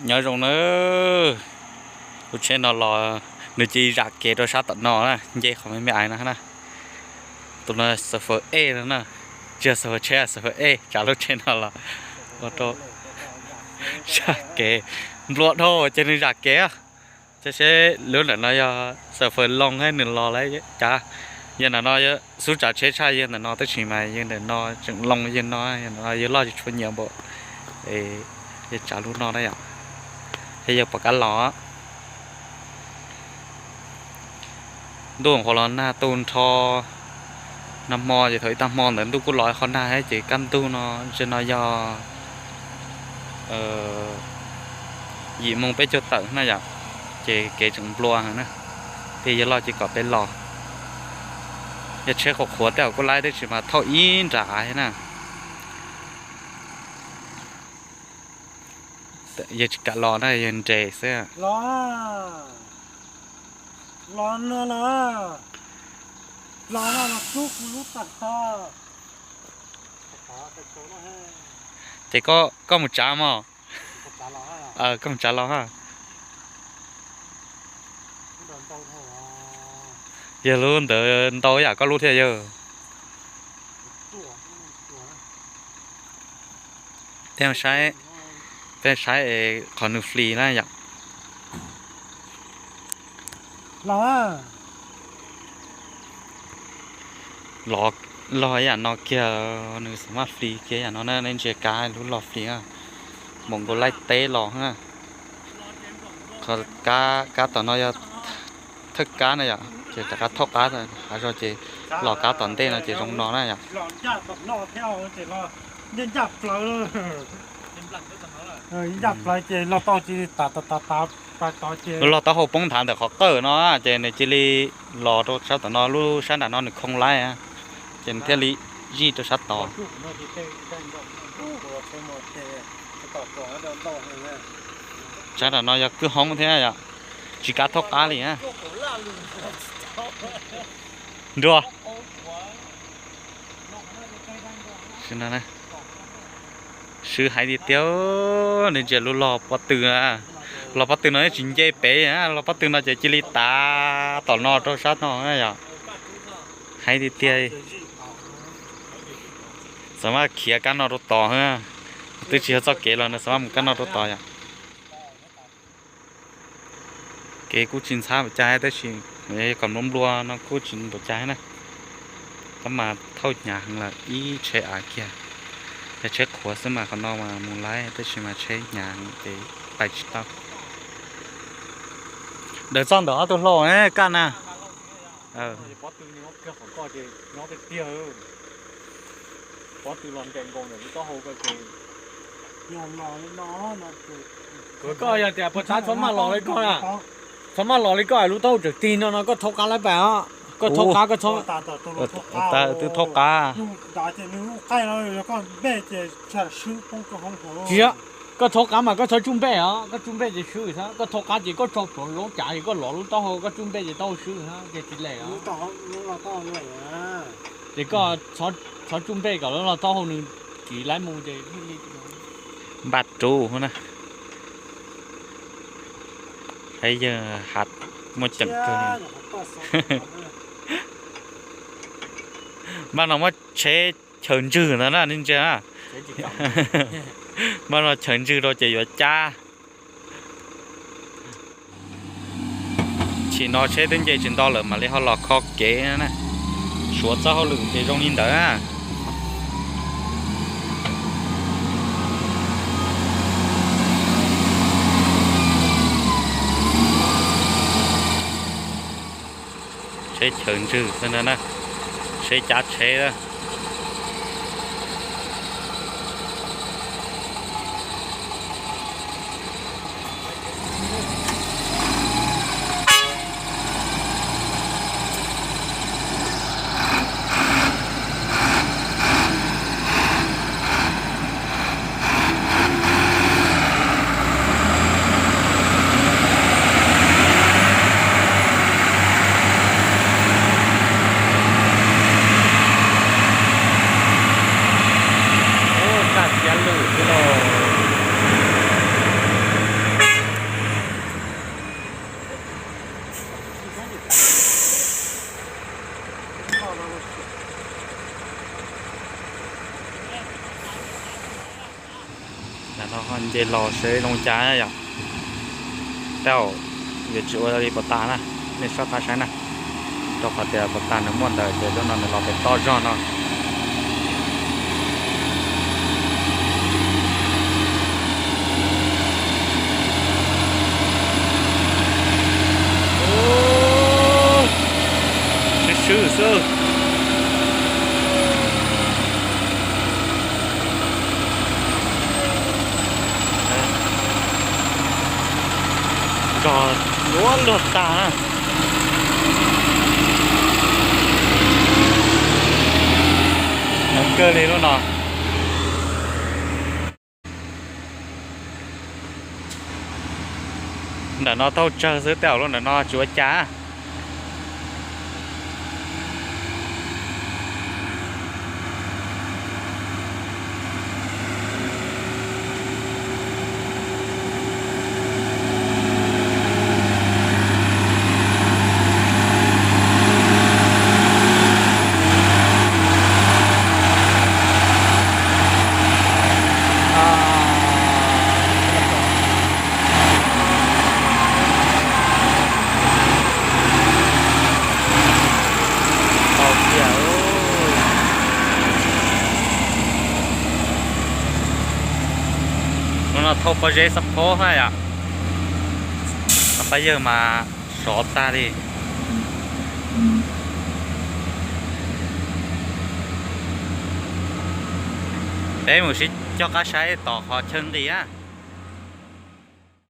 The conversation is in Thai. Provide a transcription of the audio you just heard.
nhớ rồi nữa lúc trên nó lò nữ chi rạc kế rồi sao tận nó nè dây không mấy ai nữa nè tụi nó server A nữa nè chưa server che server A trả lúc trên nó là ô tô rạc kế luộc thôi trên rạc kế chứ sẽ lớn là nó server long hay nửa lò lấy chả giờ là nó số trả chế sai giờ là nó tới chỉ mà giờ là nó chừng long giờ nó giờ lo chỉ chuyên nhiều bộ để trả lúc nó đấy ạ bây giờ bật cá lò đuông của nó na tôn thò nằm mò thì thấy tam mò đến tôi cũng nói con na hay chỉ căn tu nó cho nó do dị mông bé cho tận nó vậy chỉ kể chừng lùa hả nè thì giờ lo chỉ có bên lò giờ chơi khổ khổแต่ก็ไล่ได้chỉ mà thọ in trả hay nè giờ chỉ cả lò này giờ trẻ sẽ lò nữa là chút lúc tạt thì có một trái mà có một trái lò ha giờ luôn từ tối à có lúc thế giờ theo saiเป็นใช้คอนฟรีนะอยากหลอกรออย่างนอเกียหนึ่งสามารถฟรีเกียอย่างนอนั่นเองเจกายรู้หลอกฟรีอ่ะมงก็ไล่เตะหลอกฮะเขากาตอนน้อยทึกกาเนี่ยอยากเจจะกาทอกกาเลยหาเราเจหลอกกาตอนเต้นะเจตรงนอนะอยากหลอกจับตอนนอเที่ยวเจรอยันจับเรายับไรเจเราต่อจีตาไปต่อเจเราต่อหัวป้องฐานแต่เขาเกิดเนาะเจในจิลีหล่อตัวชัดต่อนอรู้ชัดต่อนอหนึ่งคงไล่อะเจนเทลีจีตัวชัดต่อชัดต่อนออยากคือห้องเท่าไหร่จีการทอกกาเลยฮะดูสินะนะซื้อหายดีเตี้ยวนี่จะรู้รอปัตตือนะรอปัตตือน้อยจินเจเป๋ฮะรอปัตตือน้อยจะจิลิตาต่อนอตัวชัดน้อยอ่ะหายดีเตี้ยสามารถเขี่ยกันนอตัวต่อฮะตื้อเชี่ยวจะเกล้นะสามารถกันนอตัวต่ออย่างเกกูจินช้าไปใจได้ชิเอ้ก่อนล้มรัวน้องกูจินไปใจนะก็มาเท่าหยางละอีเชอาเกียจะเช็คหัวสมาคนนอกมามุงไล่ได้ชิมาเช็คหยางไปชิตาเดี๋ยวซ่อนเดี๋ยวตัวโล่เนี่ยกันนะป๊อตตือนี่เขาเกี่ยวของก้อนเจน้องไปเตี้ยป๊อตตือลอนแกงกงเดี๋ยวนี้ก็โฮก็เจยอมรอเลยน้องนะก็อย่างแต่ประชาชนมาหล่อเลยก็อ่ะชนมาหล่อเลยก็รู้เท่าจากตีนเนาะก็ทกกันแล้วแบบก็ทกกาก็ทกตาตื้อทกกาตาเจนึกใกล้แล้วก็แม่เจจะซื้อปงกระหงหัวเจี๊ยก็ทกกันมาก็ใช้จุ่มเป้ก็จุ่มเป้จะซื้อซะก็ทกกันจีก็ชอบผลล้มจ่ายก็หล่อรู้เท่าก็จุ่มเป้จะต้องซื้อฮะจะกินเลยรู้ต่อรู้เราต้องเลยจีก็ชอบจุ่มเป้ก่อนแล้วเราต้องหนึ่งกี่ไล่มูจะที่นี่บัดจูนะthấy giờ hạt một chậm cơ mà nó mất chế chấn trừ nó là nên chưa mà nó chấn trừ rồi chỉ có cha chỉ nó chế đến giờ chừng đó là mà lấy họ lọt kho kế nè số cho họ lượng để trong nhìn đó chế chấn trừ nên là chế chát chế đó là nó còn dây lò sẽ lông trái vậy tao việc chịu đi bật tàn nè nên sao ta sáng nè cho phải để bật tàn nó muốn đời để cho nó lò phải to cho nó sư sư trò lúa lượt ta cơ này luôn nè để nó thâu chờ dưới tèo luôn để nó chúa chá nó thâu bao giờ sắp phố hay à bây giờ mà sọt ta đi đấy một xí cho cá sấu tỏ họ chân đi á